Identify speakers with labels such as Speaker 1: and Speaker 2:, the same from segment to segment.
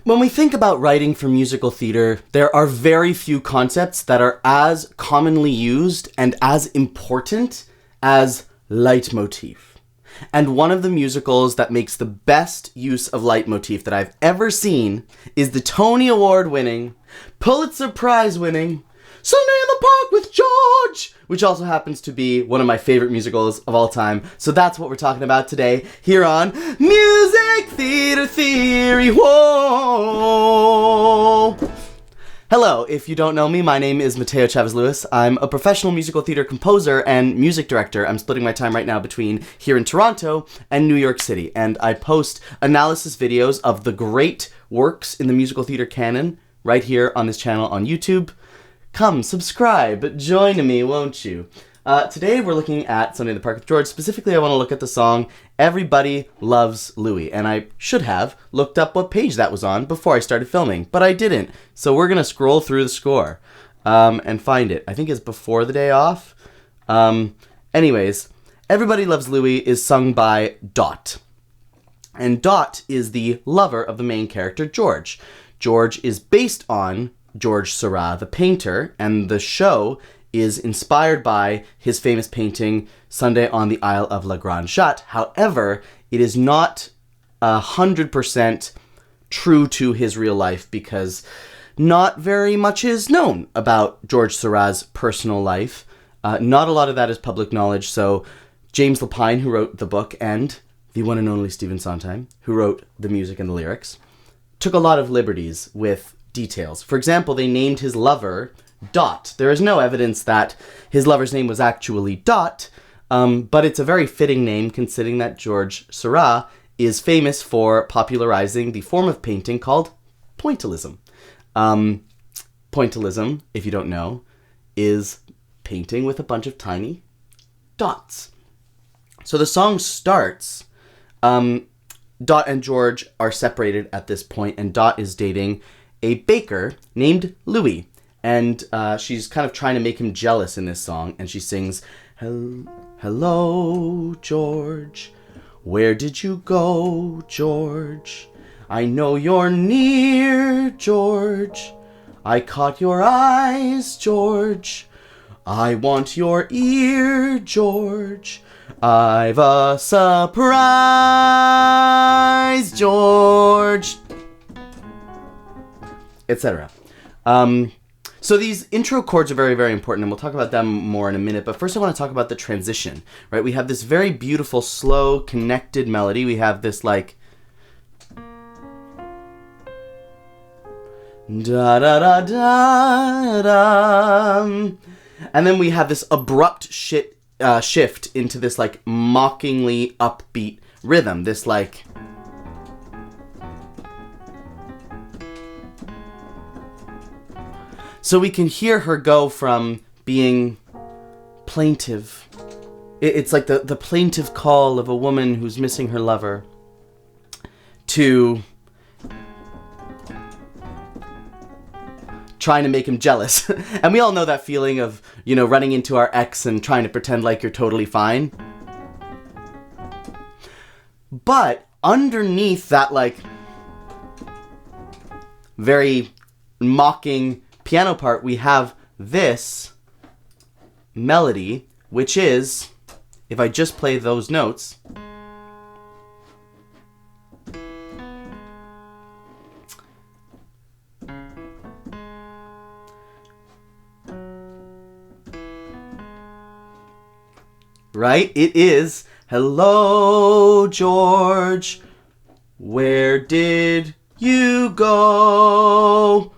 Speaker 1: When we think about writing for musical theater, there are very few concepts that are as commonly used and as important as leitmotif. And one of the musicals that makes the best use of leitmotif that I've ever seen is the Tony Award winning, Pulitzer Prize winning, Sunday in the Park with George, which also happens to be one of my favorite musicals of all time. So that's what we're talking about today here on Music Theater Theory. Whoa! Hello, if you don't know me, my name is Mateo Chavez-Lewis. I'm a professional musical theater composer and music director. I'm splitting my time right now between here in Toronto and New York City, and I post analysis videos of the great works in the musical theater canon right here on this channel on YouTube. Come, subscribe, join me, won't you? Today we're looking at Sunday in the Park with George. Specifically, I want to look at the song Everybody Loves Louie. And I should have looked up what page that was on before I started filming, but I didn't. So we're going to scroll through the score and find it. I think it's Before the Day Off. Anyways, Everybody Loves Louie is sung by Dot. And Dot is the lover of the main character, George. George is based on George Seurat, the painter, and the show is inspired by his famous painting, Sunday on the Isle of La Grande Jatte. However, it is not 100% true to his real life because not very much is known about George Seurat's personal life. Not a lot of that is public knowledge, so James Lapine, who wrote the book, and the one and only Stephen Sondheim, who wrote the music and the lyrics, took a lot of liberties with details. For example, they named his lover Dot. There is no evidence that his lover's name was actually Dot, but it's a very fitting name considering that George Seurat is famous for popularizing the form of painting called pointillism. Pointillism, if you don't know, is painting with a bunch of tiny dots. So the song starts, Dot and George are separated at this point, and Dot is dating a baker named Louie. And she's kind of trying to make him jealous in this song. And she sings, Hello, George. Where did you go, George? I know you're near, George. I caught your eyes, George. I want your ear, George. I've a surprise, George. Etc. So these intro chords are very, very important, and we'll talk about them more in a minute. But first I want to talk about the transition, right? We have this very beautiful, slow, connected melody. We have this, like, da-da-da-da-da. And then we have this abrupt shift into this, like, mockingly upbeat rhythm. This, like... So we can hear her go from being plaintive. It's like the plaintive call of a woman who's missing her lover to trying to make him jealous. And we all know that feeling of, you know, running into our ex and trying to pretend like you're totally fine. But underneath that, like, very mocking piano part, we have this melody, which is, if I just play those notes, right? It is, Hello, George, where did you go,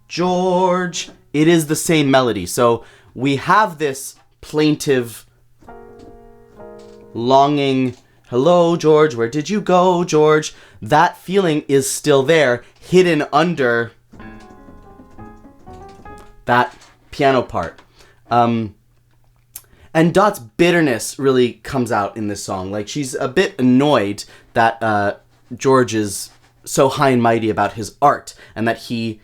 Speaker 1: George? It is the same melody. So we have this plaintive, longing, hello, George, where did you go, George? That feeling is still there, hidden under that piano part. And Dot's bitterness really comes out in this song. Like, she's a bit annoyed that George is so high and mighty about his art, and that she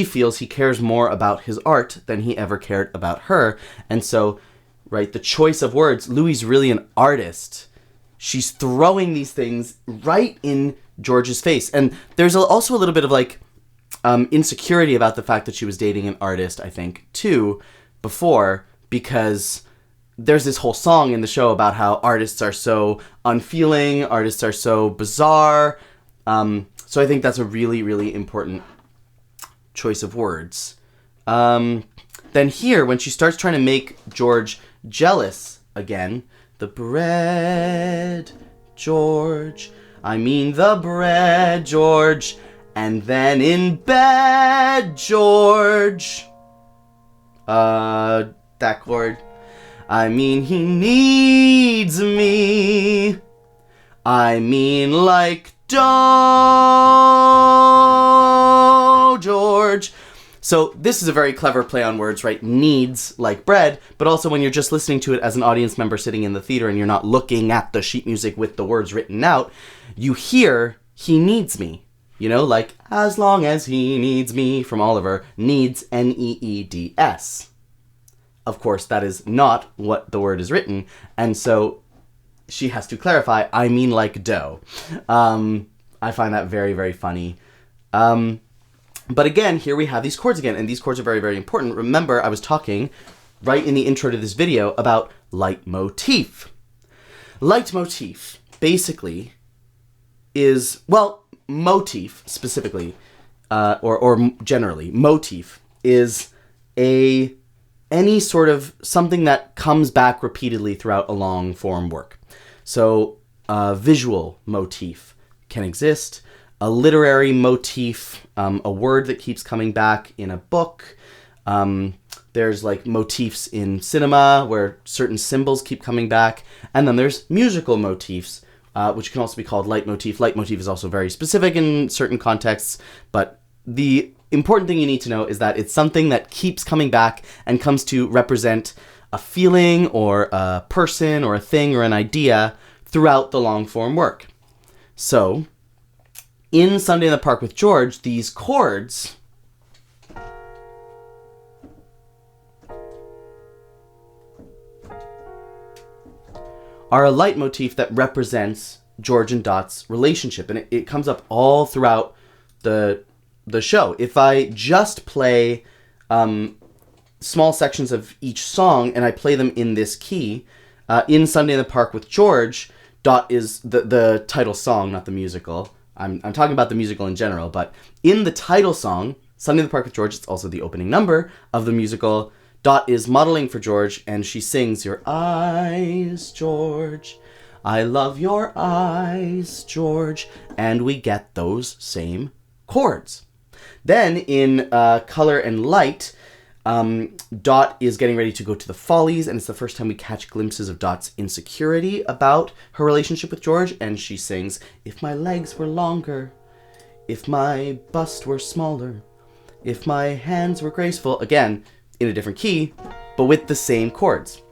Speaker 1: feels he cares more about his art than he ever cared about her. And so, right, the choice of words, Louie's really an artist. She's throwing these things right in George's face. And there's also a little bit of like insecurity about the fact that she was dating an artist, I think, too, before, because there's this whole song in the show about how artists are so unfeeling, artists are so bizarre. So I think that's a really, really important choice of words. Then here, when she starts trying to make George jealous again, the bread, George, I mean the bread, George, and then in bed, George. That chord. I mean he needs me. I mean like dough, George. So this is a very clever play on words, right? Needs, like bread, but also when you're just listening to it as an audience member sitting in the theater and you're not looking at the sheet music with the words written out, you hear he needs me. You know, like, as long as he needs me from Oliver, needs, Needs. Of course, that is not what the word is written, and so she has to clarify, I mean like dough. I find that very, very funny. But again, here we have these chords again, and these chords are very, very important. Remember, I was talking right in the intro to this video about leitmotif. Leitmotif, basically, is, well, motif, specifically, or generally, motif, is any sort of something that comes back repeatedly throughout a long-form work. So, visual motif can exist. A literary motif, a word that keeps coming back in a book. There's like motifs in cinema where certain symbols keep coming back. And then there's musical motifs, which can also be called leitmotif. Leitmotif is also very specific in certain contexts, but the important thing you need to know is that it's something that keeps coming back and comes to represent a feeling or a person or a thing or an idea throughout the long-form work. So, in Sunday in the Park with George, these chords are a leitmotif that represents George and Dot's relationship, and it comes up all throughout the show. If I just play small sections of each song and I play them in this key, in Sunday in the Park with George, Dot is the title song, not the musical. I'm talking about the musical in general, but in the title song, Sunday in the Park with George, it's also the opening number of the musical. Dot is modeling for George, and she sings, "Your eyes, George, I love your eyes, George," and we get those same chords. Then in Color and Light, Dot is getting ready to go to the Follies, and it's the first time we catch glimpses of Dot's insecurity about her relationship with George, and she sings, "If my legs were longer, if my bust were smaller, if my hands were graceful," again, in a different key, but with the same chords.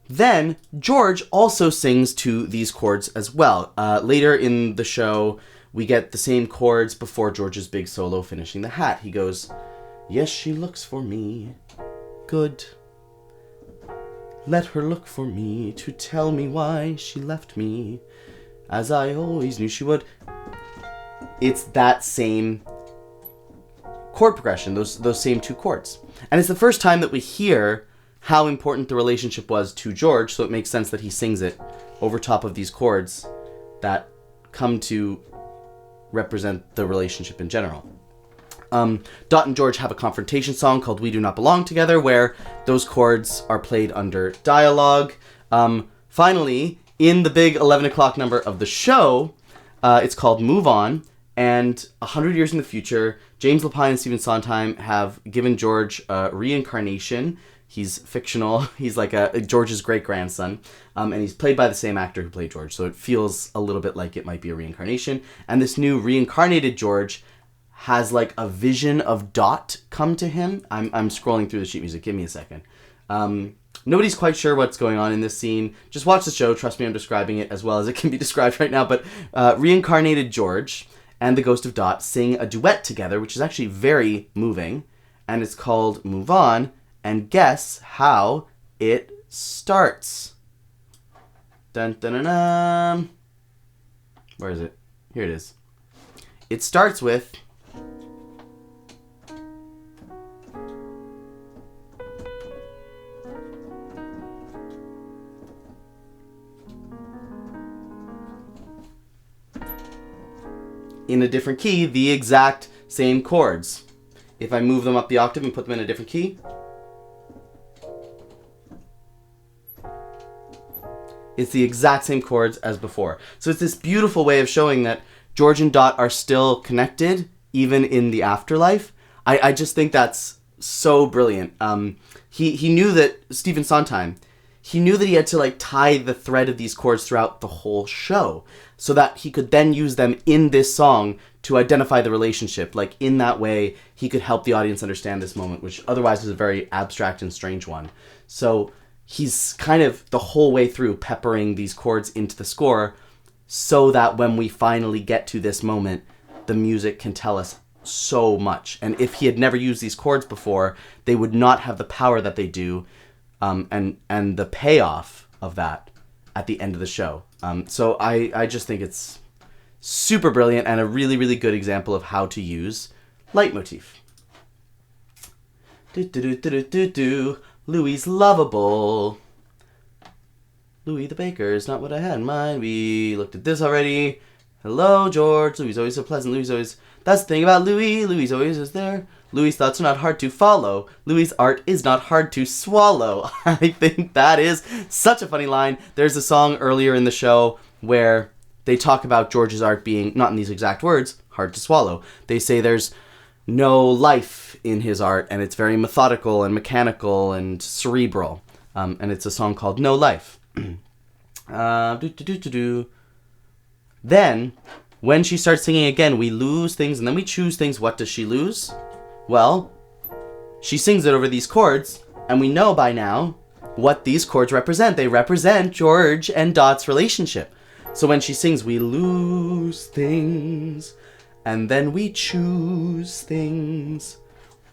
Speaker 1: Then George also sings to these chords as well. Later in the show, we get the same chords before George's big solo finishing the hat. He goes, "Yes, she looks for me, good. Let her look for me to tell me why she left me, as I always knew she would." It's that same chord progression, those same two chords. And it's the first time that we hear how important the relationship was to George, so it makes sense that he sings it over top of these chords that come to represent the relationship in general. Dot and George have a confrontation song called "We Do Not Belong Together," where those chords are played under dialogue. Finally, in the big 11 o'clock number of the show, it's called "Move On," and 100 years in the future, James Lapine and Stephen Sondheim have given George a reincarnation. He's fictional. He's like George's great-grandson, and he's played by the same actor who played George, so it feels a little bit like it might be a reincarnation. And this new reincarnated George has like a vision of Dot come to him. I'm scrolling through the sheet music. Give me a second. Nobody's quite sure what's going on in this scene. Just watch the show. Trust me, I'm describing it as well as it can be described right now. But reincarnated George and the ghost of Dot sing a duet together, which is actually very moving, and it's called "Move On." And guess how it starts. Dun dun dun dun. Where is it? Here it is. It starts with... in a different key, the exact same chords. If I move them up the octave and put them in a different key, it's the exact same chords as before. So it's this beautiful way of showing that George and Dot are still connected, even in the afterlife. I just think that's so brilliant. He knew that, Stephen Sondheim, he knew that he had to like tie the thread of these chords throughout the whole show so that he could then use them in this song to identify the relationship. Like in that way, he could help the audience understand this moment, which otherwise is a very abstract and strange one. So he's kind of the whole way through peppering these chords into the score so that when we finally get to this moment, the music can tell us so much. And if he had never used these chords before, they would not have the power that they do, and the payoff of that at the end of the show. So I just think it's super brilliant and a really, really good example of how to use leitmotif. Louis lovable. Louis the baker is not what I had in mind. We looked at this already. Hello, George. Louis always so pleasant. Louis always... That's the thing about Louis. Louis always is there. Louis' thoughts are not hard to follow. Louis' art is not hard to swallow. I think that is such a funny line. There's a song earlier in the show where they talk about George's art being, not in these exact words, hard to swallow. They say there's no life in his art, and it's very methodical and mechanical and cerebral. And it's a song called No Life. Then, when she starts singing again, we lose things and then we choose things. What does she lose? Well, she sings it over these chords, and we know by now what these chords represent. They represent George and Dot's relationship. So when she sings, we lose things, and then we choose things.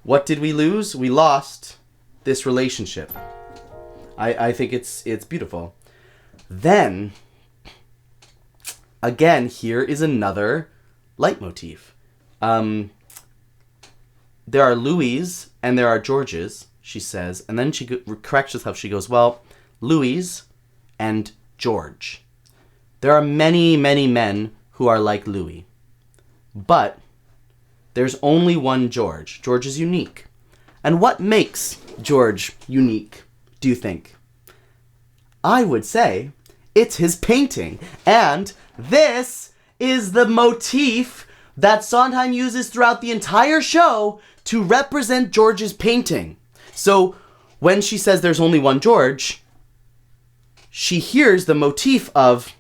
Speaker 1: What did we lose? We lost this relationship. I think it's beautiful. Then, again, here is another leitmotif. There are Louis and there are Georges, she says, and then she corrects herself. She goes, well, Louis and George. There are many, many men who are like Louis, but there's only one George. George is unique. And what makes George unique, do you think? I would say it's his painting. And this is the motif that Sondheim uses throughout the entire show to represent George's painting. So when she says there's only one George, she hears the motif of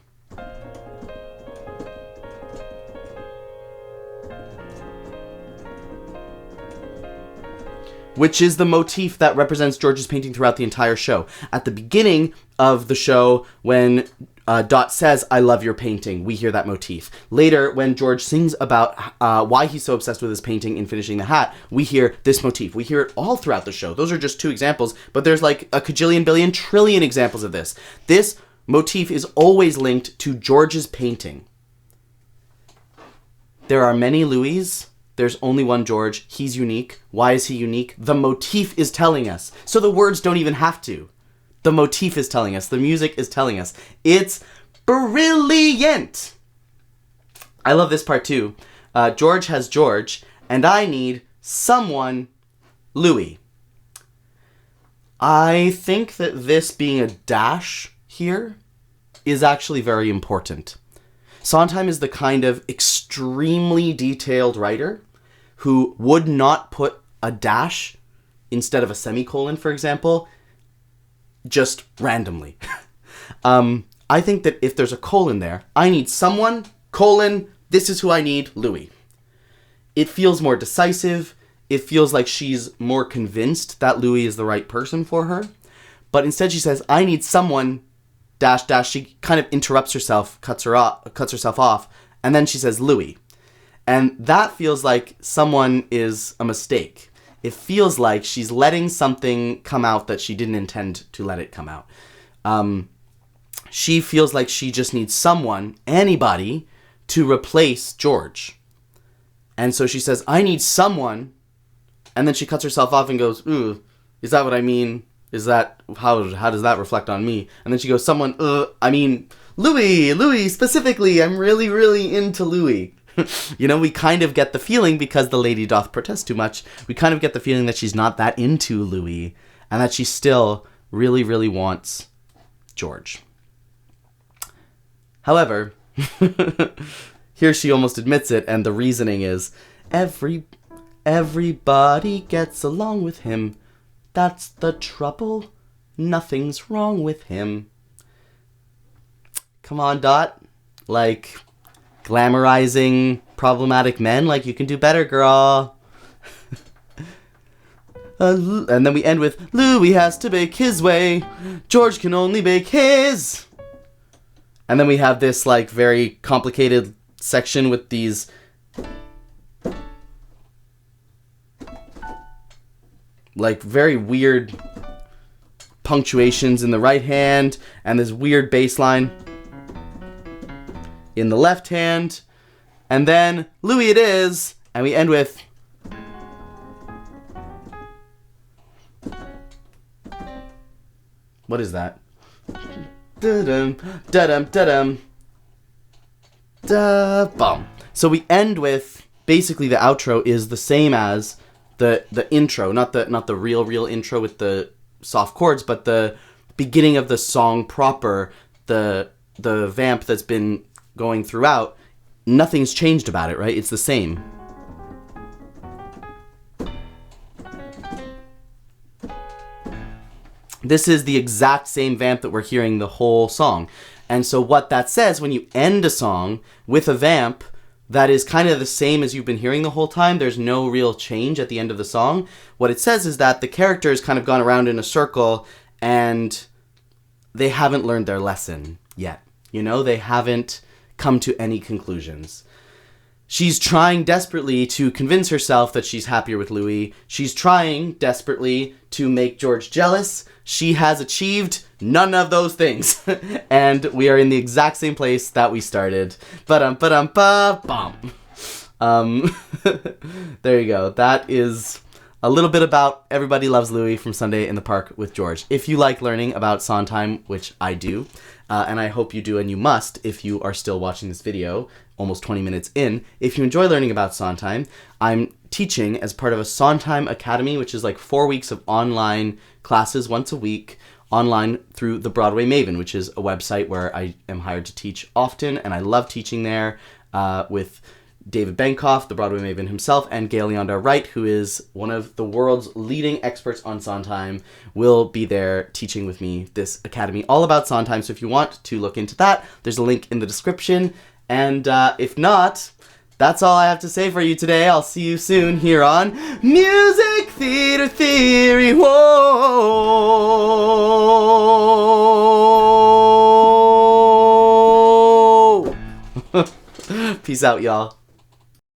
Speaker 1: which is the motif that represents George's painting throughout the entire show. At the beginning of the show, when Dot says, I love your painting, we hear that motif. Later, when George sings about why he's so obsessed with his painting in Finishing the Hat, we hear this motif. We hear it all throughout the show. Those are just two examples, but there's like a cajillion, billion, trillion examples of this. This motif is always linked to George's painting. There are many Louis. There's only one George. He's unique. Why is he unique? The motif is telling us. So the words don't even have to. The motif is telling us. The music is telling us. It's brilliant. I love this part too. George has George, and I need someone Louis. I think that this being a dash here is actually very important. Sondheim is the kind of extremely detailed writer who would not put a dash instead of a semicolon, for example, just randomly. I think that if there's a colon there, I need someone, colon, this is who I need, Louis. It feels more decisive. It feels like she's more convinced that Louis is the right person for her. But instead she says, I need someone, dash, dash. She kind of interrupts herself, cuts herself off, and then she says Louis. And that feels like someone is a mistake. It feels like she's letting something come out that she didn't intend to let it come out. She feels like she just needs someone, anybody, to replace George. And so she says, I need someone. And then she cuts herself off and goes, ooh, is that what I mean? Is that, how does that reflect on me? And then she goes, Louis, specifically, I'm really, really into Louis. You know, we kind of get the feeling, because the lady doth protest too much, we kind of get the feeling that she's not that into Louis, and that she still really, really wants George. However, here she almost admits it, and the reasoning is, everybody gets along with him. That's the trouble. Nothing's wrong with him. Come on, Dot. Like, glamorizing problematic men, like, you can do better, girl. And then we end with, Louis has to bake his way. George can only bake his. And then we have this, like, very complicated section with these like very weird punctuations in the right hand, and this weird bass line in the left hand, and then Louis it is, and we end with what is that? Da-dum, da-dum, da-dum, da-bum. So we end with, basically the outro is the same as the intro, not the real intro with the soft chords, but the beginning of the song proper, the vamp that's been going throughout. Nothing's changed about it, right? It's the same. This is the exact same vamp that we're hearing the whole song. And so what that says, when you end a song with a vamp that is kind of the same as you've been hearing the whole time, there's no real change at the end of the song, what it says is that the character has kind of gone around in a circle and they haven't learned their lesson yet. You know, they haven't come to any conclusions. She's trying desperately to convince herself that she's happier with Louis. She's trying desperately to make George jealous. She has achieved none of those things. And we are in the exact same place that we started. Ba-dum-ba-dum-ba-bum. There you go. That is a little bit about Everybody Loves Louis from Sunday in the Park with George. If you like learning about Sondheim, which I do, and I hope you do, and you must if you are still watching this video, almost 20 minutes in. If you enjoy learning about Sondheim, I'm teaching as part of a Sondheim Academy, which is like 4 weeks of online classes once a week, online through the Broadway Maven, which is a website where I am hired to teach often, and I love teaching there with David Benkoff, the Broadway Maven himself, and Gail Leondar Wright, who is one of the world's leading experts on Sondheim, will be there teaching with me this academy all about Sondheim. So if you want to look into that, there's a link in the description. And if not, that's all I have to say for you today. I'll see you soon here on Music Theater Theory. Whoa! Peace out, y'all.